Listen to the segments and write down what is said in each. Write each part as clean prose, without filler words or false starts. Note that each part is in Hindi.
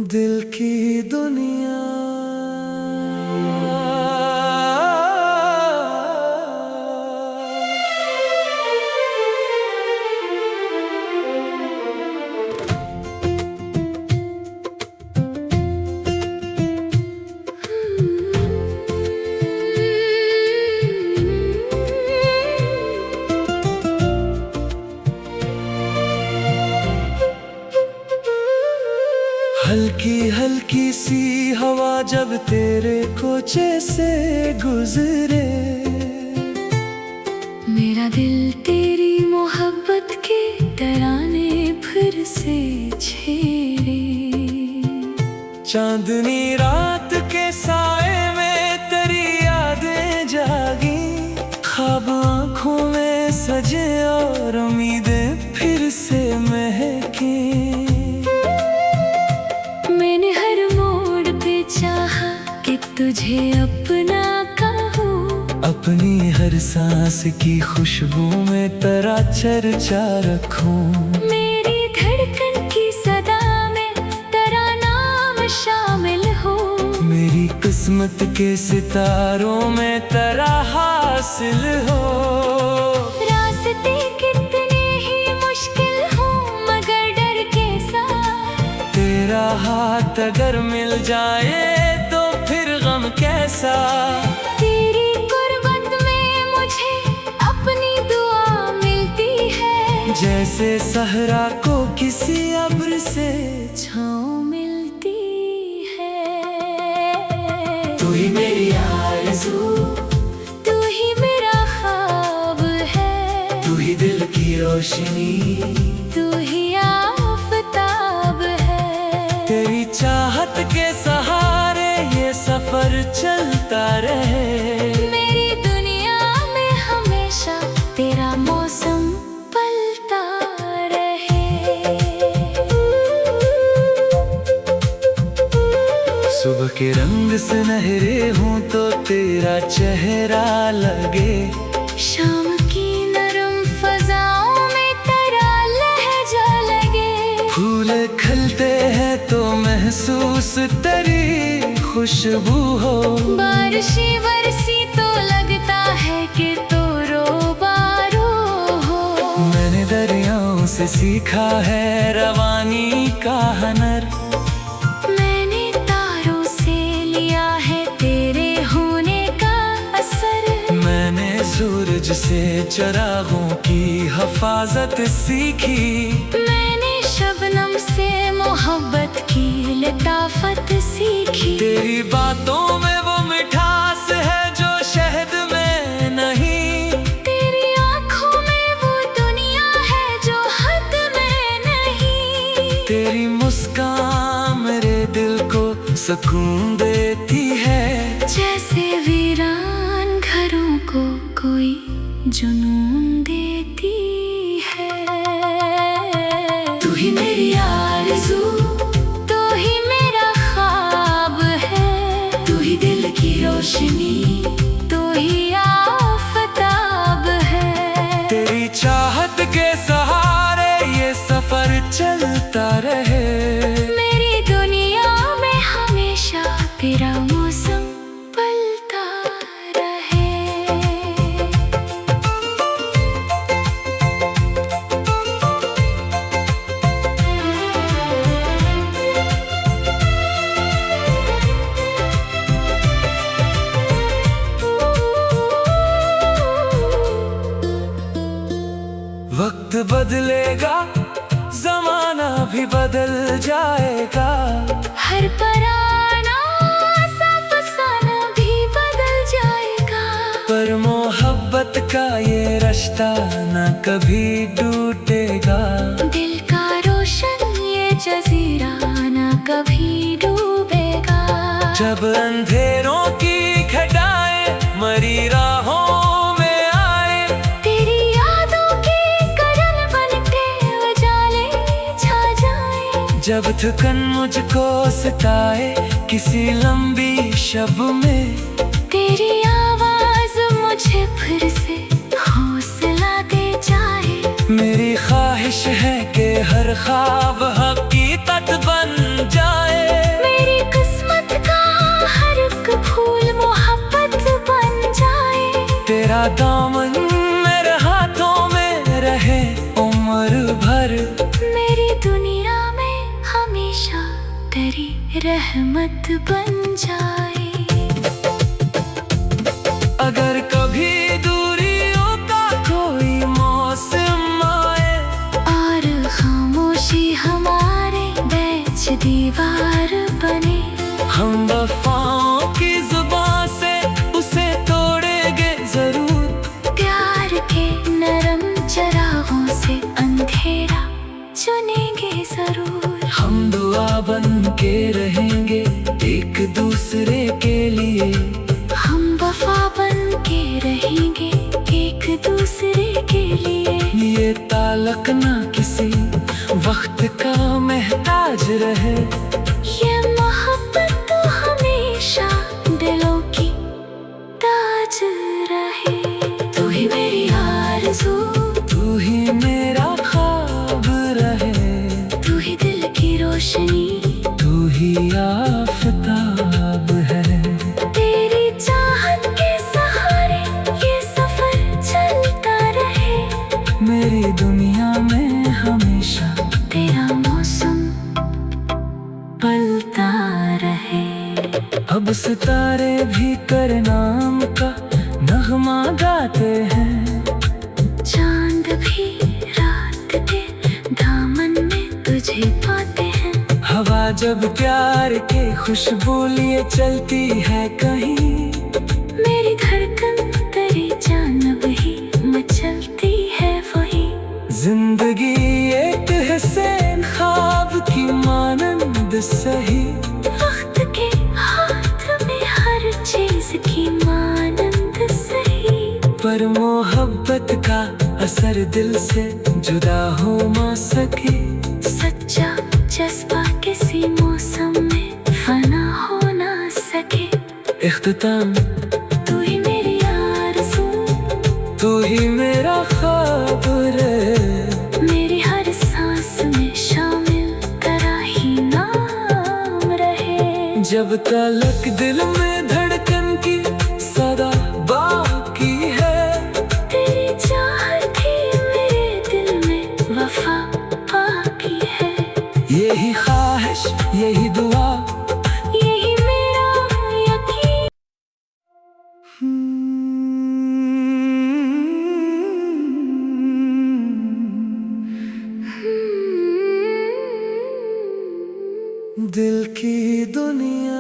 दिल की दुनिया हल्की हल्की सी हवा जब तेरे कोचे से गुजरे, मेरा दिल तेरी मोहब्बत के तराने फिर से छेड़े। चांदनी रात के साए में तेरी यादें जागी, ख्वाब आँखों में सजे और उम्मीदें फिर से महकी। तुझे अपना कहूँ, अपनी हर सांस की खुशबू में तेरा चर्चा रखूं। मेरी धड़कन की सदा में तेरा नाम शामिल हो, मेरी किस्मत के सितारों में तेरा हासिल हो। रास्ते कितने ही मुश्किल हो मगर डर के साथ, तेरा हाथ अगर मिल जाए तो फिर गम कैसा। तेरी गुर्बत में मुझे अपनी दुआ मिलती है, जैसे सहरा को किसी अब्र से छाँव मिलती है। तू ही मेरी आरज़ू, तू ही मेरा ख्वाब है, तू ही दिल की रोशनी, तू ही आफताब है। तेरी चाहत के सहारे ये सफर चलता रहे। मेरी दुनिया में हमेशा तेरा मौसम पलता रहे। सुबह के रंग सुनहरे हूँ तो तेरा चेहरा लगे, शाम की नरम फजाओं में तेरा लहजा लगे। फूल खिलते हैं तो महसूस तेरी खुशबू हो, बारिशी बरसी तो लगता है कि तो रोबारो हो। मैंने दरियाओं से सीखा है रवानी का हुनर, मैंने तारों से लिया है तेरे होने का असर। मैंने सूरज से चिरागों की हिफाजत सीखी, मैंने शबनम से मोहब्बत की लताफत सीखी। तेरी बातों में वो मिठास है जो शहद में नहीं, तेरी आँखों में वो दुनिया है जो हद में नहीं। तेरी मुस्कान मेरे दिल को सुकून देती है, जैसे वीरान घरों को कोई जुनून देती है। तू ही मेरी आरज़ू, तू ही मेरा ख्वाब है, तू ही दिल की रोशनी, तू ही आफताब है। तेरी चाहत के सहारे ये सफर चलता रहे। मेरी दुनिया में हमेशा तेरा मौसम पलता रहे। वक्त बदलेगा जमाना भी बदल जाएगा, हर पराना सा फसाना भी बदल जाएगा। पर मोहब्बत का ये रिश्ता न कभी टूटेगा। दिल का रोशन ये जजीरा न कभी डूबेगा। जब अंधेरों की घटाएं मरी राहों में आए, तेरी यादों की करन बनके उजाले छा जाए। जब थकन मुझको सताए किसी लंबी शब में, तेरी आवाज़ हर ख्वाब हकीकत बन जाए। मेरी किस्मत का हर एक फूल मोहब्बत बन जाए। तेरा दामन मेरे हाथों में रहे उम्र भर। मेरी दुनिया में हमेशा तेरी रहमत बन जाए। अगर कभी दूरियों का कोई मौसम आए और खामोशी हमारे बीच दीवार बने, हम वफाओं की जुबान से उसे तोड़ेंगे जरूर। प्यार के नरम चरागों से अंधेरा चुनेंगे जरूर। हम दुआ बन के रहेंगे एक दूसरे के लिए। हम वफा बन के रहेंगे एक दूसरे के लिए। ये ताल्लुक ना किसी वक्त का महताज रहे। ये मोहब्बत तो हमेशा दिलों की ताज रहे। तू ही मेरी आरज़ू, तू ही मेरा ख्वाब रहे। तू ही दिल की रोशनी, तू ही आफताब है। तेरी चाहत के सहारे ये सफर चलता रहे। मेरी दुनिया में हमेशा तेरा मौसम पलता रहे। अब सितारे भी तेरे नाम का नगमा गाते हैं। चांद भी रात के दामन में तुझे पाते हैं। हवा जब प्यार के खुशबू लिए चलती है कहीं, मेरी धड़कन तेरी जानब ही मचलती है वही। जिंदगी एक हसीन ख्वाब की मानंद सही। वक्त के हाथ में हर चीज की मानंद सही। पर मोहब्बत का असर दिल से जुदा हो ना सके। सच्चा जज्बा किसी मौसम में फना हो ना सके। इख्तिताम तू ही मेरी आरज़ू, तू ही मेरा ख्वाब रे। मेरी हर सांस में शामिल तेरा ही नाम रहे। जब तलक दिल में धड़कन की सदा बाकी है। तेरी चाहत ही मेरे दिल में वफा बाकी है। यही ख्वाहिश यही दुआ यही मेरा यकीन। दिल की दुनिया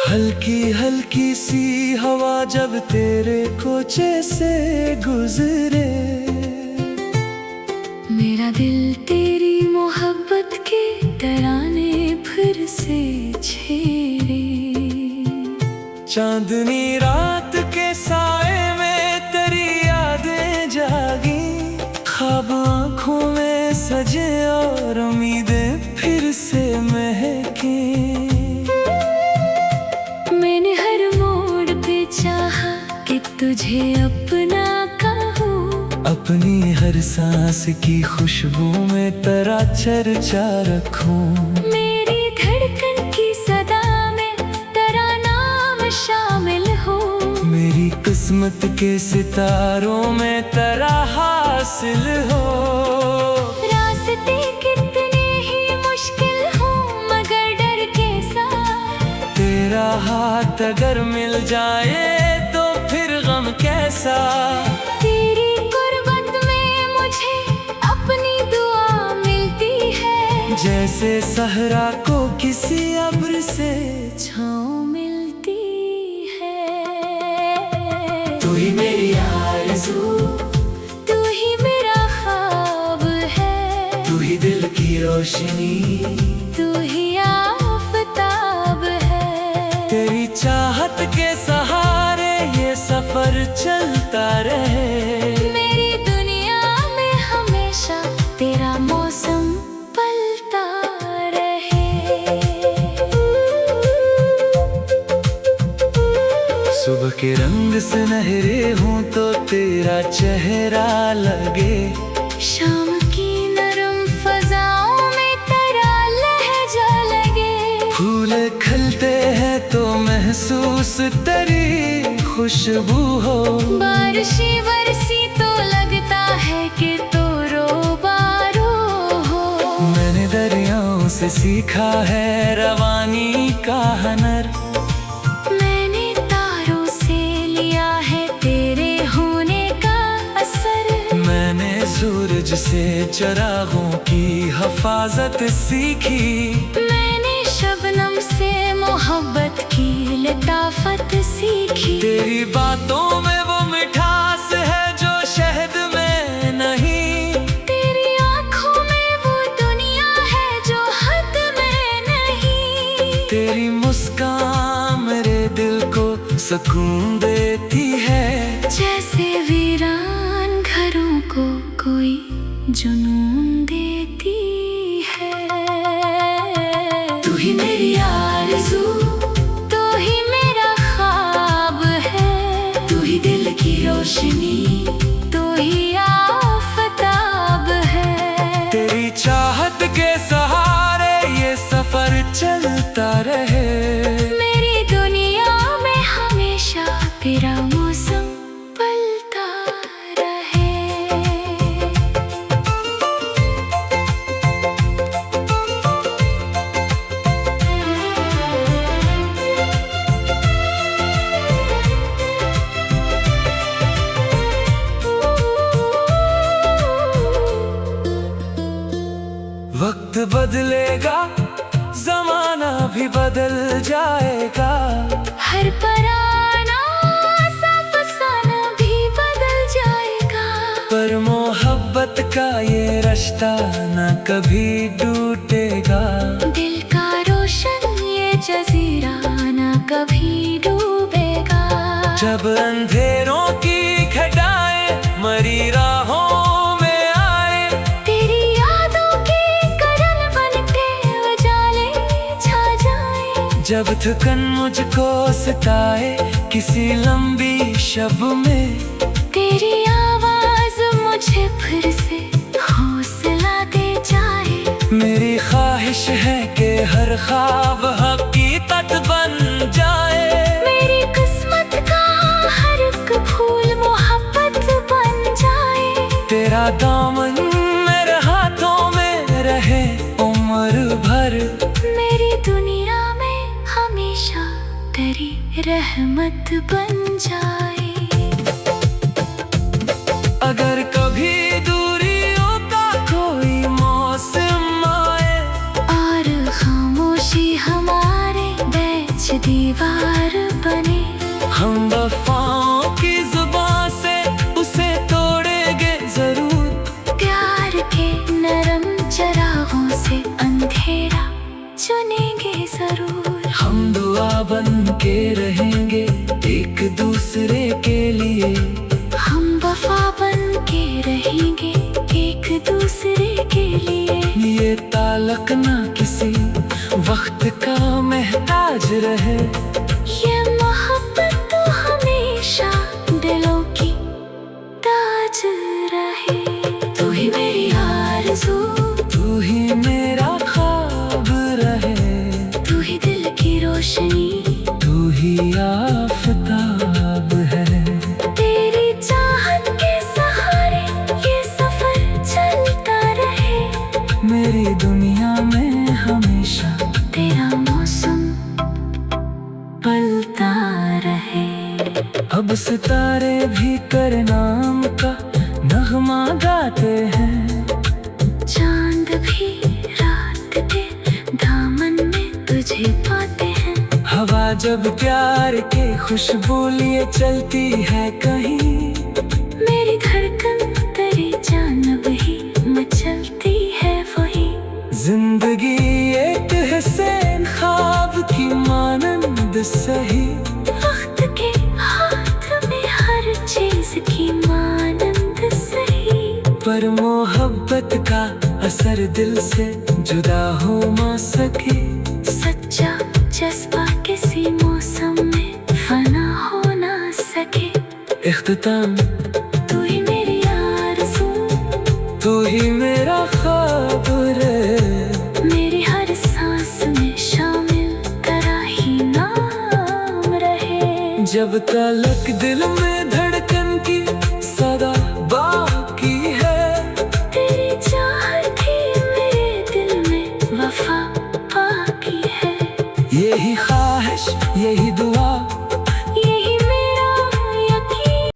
हल्की हल्की सी हवा जब तेरे कोचे से गुजरे। मेरा दिल तेरी मोहब्बत के तराने फिर से छेड़े। चांदनी रात के साए में तेरी यादें जागी। ख्वाब आँखों में सजे और उम्मीदें फिर से महके। मैंने हर मोड़ पे चाहा कि तुझे अपना कहूँ। अपनी हर सांस की खुशबू में तेरा चर्चा रखूं। मेरी धड़कन की सदा में तेरा नाम शामिल हो। मेरी किस्मत के सितारों में तेरा हासिल हो। रास्ते कितने ही मुश्किल हो मगर डर के साथ। तेरा हाथ अगर मिल जाए तो फिर गम कैसा। तेरी गुर्बत में मुझे अपनी दुआ मिलती है। जैसे सहरा को किसी अब्र से छाँव मिलती है। तू ही मेरी आरज़ू, तू ही मेरा ख्वाब है। तू ही दिल की रोशनी, तू ही चलता रहे। मेरी दुनिया में हमेशा तेरा मौसम पलटा रहे। सुबह के रंग सुनहरे हूँ तो तेरा चेहरा लगे, शाम की नरम फजाओं में तेरा लहजा लगे। फूल खिलते हैं तो महसूस तेरी खुशबू हो, बारिशी बरसी तो लगता है कि तो रोबारो हो। मैंने दरियाओं से सीखा है रवानी का हुनर, मैंने तारों से लिया है तेरे होने का असर। मैंने सूरज से चिरागों की हिफाजत सीखी, मैंने शबनम से मोहब्बत की लताफत सीखी। तेरी बातों में वो मिठास है जो शहद में नहीं, तेरी आँखों में वो दुनिया है जो हद में नहीं। तेरी मुस्कान मेरे दिल को सुकून देती है, जैसे वीरान घरों को कोई जुनून देती है। तू ही मेरी आरज़ू, तू ही मेरा ख्वाब है। तू ही दिल की रोशनी, तू ही आफताब है। तेरी चाहत के सहारे ये सफर चलता रहे। मेरी दुनिया में हमेशा तेरा मौसम पलटा रहे। वक्त बदलेगा, जमाना भी बदल जाएगा, हर पराना सा फसाना भी बदल जाएगा। पर मोहब्बत का ये रिश्ता न कभी टूटेगा। दिल का रोशन ये जजीरा न कभी डूबेगा। जब अंधेरों की घटाएं मरी राहों में आए, तेरी यादों के करन बनके उजाले छा जाए। जब थकन मुझको सताए किसी लंबी शब में, तेरी आवाज मुझे फिर से हौसला दे जाए। मेरी ख्वाहिश है कि हर ख्वाब हकीकत बन जाए। मेरी किस्मत का हर एक फूल मोहब्बत बन जाए। तेरा दामन मेरे हाथों में रहे उम्र भर, मेरी दुनिया में हमेशा तेरी रहमत बन जाए। अगर कभी दूरियों का कोई मौसम आए, और खामोशी हमारे बीच दीवार बने, हम वफाओं की जुबान से उसे तोड़ेंगे जरूर। प्यार के नरम चरागों से अंधेरा चुनेंगे जरूर। हम दुआ बन के रहेंगे एक दूसरे के लिए, हम वफा बन के रहेंगे एक दूसरे के लिए। ये ताल्लुक ना किसी वक्त का महताज रहे, ये मोहब्बत तो हमेशा दिलों की ताज रहे। तू ही मेरी आरज़ू, तू ही मेरा ख्वाब रहे। तू ही दिल की रोशनी, तू ही आफताब है। तेरी चाहत के सहारे ये सफर चलता रहे। मेरी दुनिया में हमेशा तेरा मौसम पलता रहे। अब सितारे भी तेरे नाम का नगमा गाते हैं, चांद भी रात के दामन में तुझे पाते हैं। हवा जब प्यार के खुशबू लिए चलती है कहीं, मेरी धड़कन तेरी जानब ही मचलती है वही। जिंदगी एक हुसैन ख्वाब की मानंद सही, वक्त के हाथ में हर चीज की पर मोहब्बत का असर दिल से जुदा हो ना सके। सच्चा जज्बा किसी मौसम में फना हो ना सके। इख्तिताम तू ही मेरी आरज़ू, तू ही मेरा ख्वाब रे। मेरी हर सांस में शामिल तेरा ही नाम रहे। जब तलक दिल में धड़कन की सदा बाकी है, तेरी चाहत ही मेरे दिल में वफा बाकी है। यही ख्वाहिश यही दुआ यही मेरा यकीन।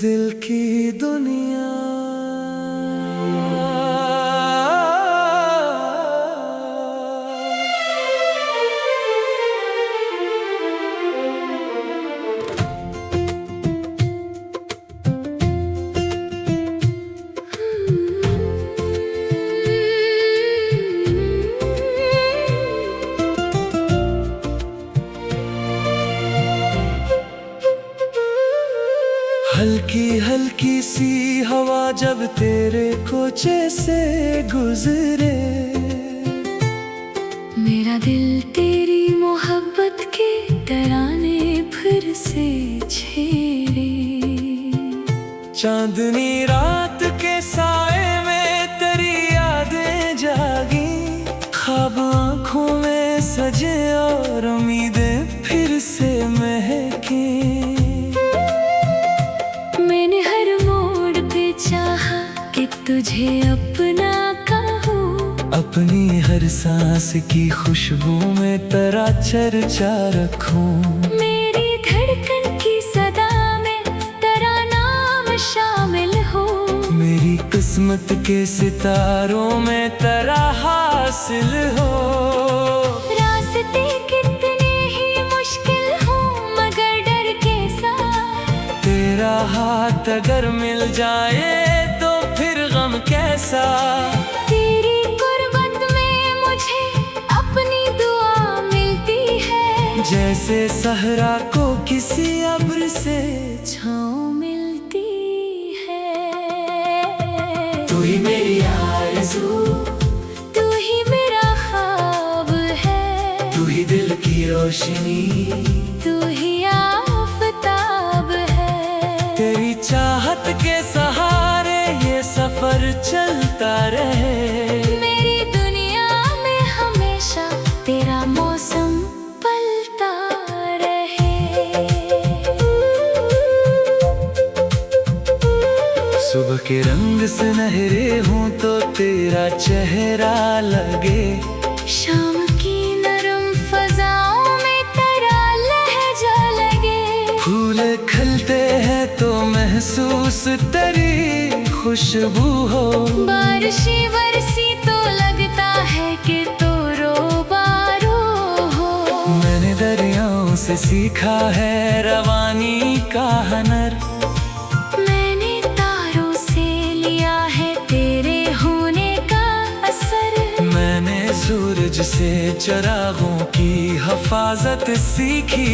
दिल की दुनिया हल्की हल्की सी हवा जब तेरे कोचे से गुजरे, मेरा दिल तेरी मोहब्बत के तराने फिर से छेड़े। चांदनी रात के साए में तेरी यादें जागी, ख्वाब आँखों में सजे और उम्मीदें फिर से महके। मैंने हर मोड़ पे चाहा कि तुझे अपना कहूँ, अपनी हर सांस की खुशबू में तेरा चर्चा रखूं। मेरी धड़कन की सदा में तेरा नाम शामिल हो। मेरी किस्मत के सितारों में तेरा हासिल हो। रास्ते कितने ही मुश्किल हो मगर डर के साथ, तेरा हाथ अगर मिल जाए तो फिर गम कैसा। तेरी गुर्बत में मुझे अपनी दुआ मिलती है, जैसे सहरा को किसी अब्र से छाँव मिलती है। तू ही मेरी आरज़ू, तू ही मेरा ख्वाब है। तू ही दिल की रोशनी, तू ही आफताब है। तेरी चाहत के सहारे ये सफर चलता रहे। मेरी दुनिया में हमेशा तेरा मौसम पलता रहे। सुबह के रंग सुनहरे हों तो तेरा चेहरा लगे, शाम की नरम फजाओं में तेरा लहजा लगे। फूल खिलते हैं तो महसूस तेरी खुशबू हो। बारिशी बरसी तो लगता है कि तो रोबारो हो। मैंने दरियाओं से सीखा है रवानी का हुनर, मैंने तारों से लिया है तेरे होने का असर। मैंने सूरज से चिरागों की हिफाजत सीखी।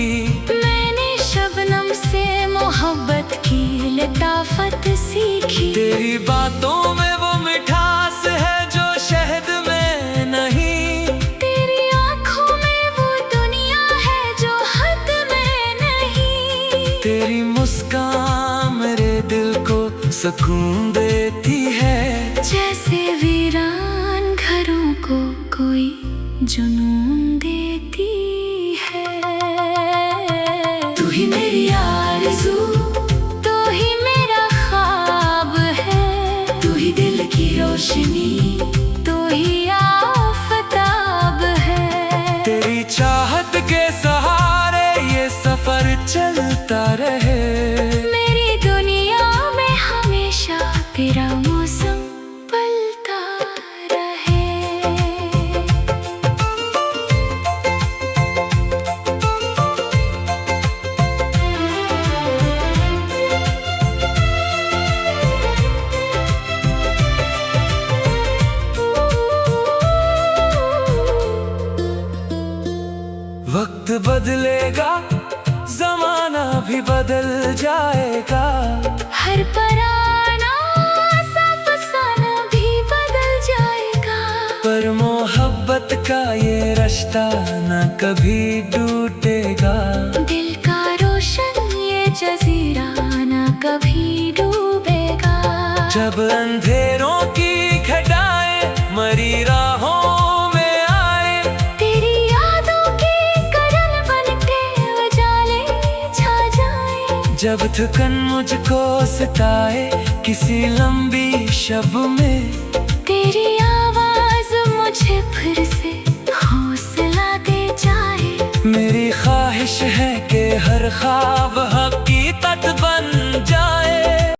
मैंने शबनम से मोहब्बत की लताफत सीखी। तेरी बातों में वो मिठास है जो शहद में नहीं, तेरी आँखों में वो दुनिया है जो हद में नहीं। तेरी मुस्कान मेरे दिल को सुकून देती है, जैसे वीरान घरों को कोई जुनून देती है। तू ही मेरी आरज़ू, तू ही मेरा ख्वाब है। तू ही दिल की रोशनी, तू ही आफताब है। तेरी चाहत के सहारे ये सफर चलता रहे। मेरी दुनिया में हमेशा बदलेगा, जमाना भी बदल जाएगा। हर पुराना सा फसाना भी बदल जाएगा। पर मोहब्बत का ये रिश्ता न कभी टूटेगा। दिल का रोशन ये जजीरा न कभी डूबेगा। जब अंधेरों की घटाएं मरी राहों में आए, तेरी यादों की करन बनके उजाले छा जाए। जब थकन मुझको सताए किसी लंबी शब में, तेरी आवाज मुझे फिर से हौसला दे जाए। मेरी ख्वाहिश है कि हर ख्वाब